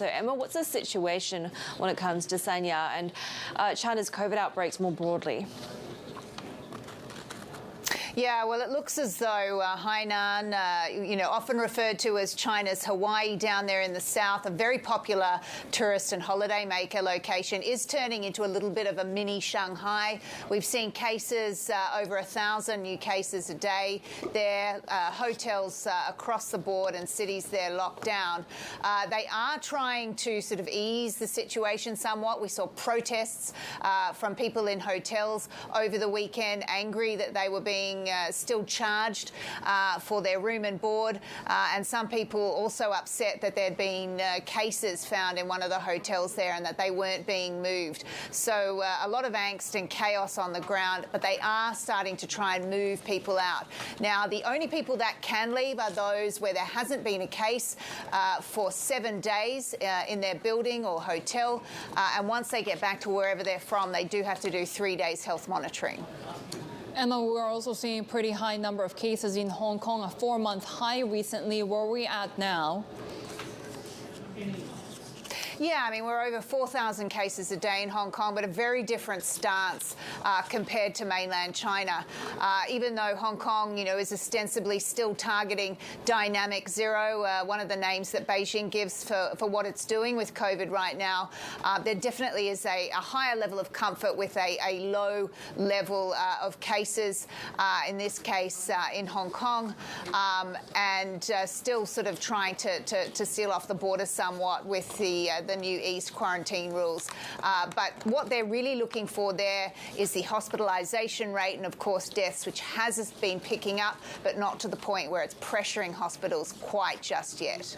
So, Emma, what's the situation when it comes to Sanya and China's COVID outbreaks more broadly? Yeah, well, it looks as though Hainan, often referred to as China's Hawaii down there in the south, a very popular tourist and holidaymaker location, is turning into a little bit of a mini Shanghai. We've seen cases, over 1,000 new cases a day there, hotels across the board and cities there locked down. They are trying to sort of ease the situation somewhat. We saw protests from people in hotels over the weekend, angry that they were being still charged for their room and board, and some people also upset that there'd been cases found in one of the hotels there and that they weren't being moved. So a lot of angst and chaos on the ground, but they are starting to try and move people out. Now, the only people that can leave are those where there hasn't been a case for 7 days in their building or hotel, and once they get back to wherever they're from, they do have to do 3 days health monitoring. Emma, we're also seeing a pretty high number of cases in Hong Kong, a 4-month high recently. Where are we at now? Yeah, I mean, we're over 4,000 cases a day in Hong Kong, but a very different stance compared to mainland China. Even though Hong Kong, is ostensibly still targeting dynamic zero, one of the names that Beijing gives for what it's doing with COVID right now, there definitely is a higher level of comfort with a low level of cases, in this case in Hong Kong, and still sort of trying to seal off the border somewhat with the new eased quarantine rules. But what they're really looking for there is the hospitalisation rate and, of course, deaths, which has been picking up, but not to the point where it's pressuring hospitals quite just yet.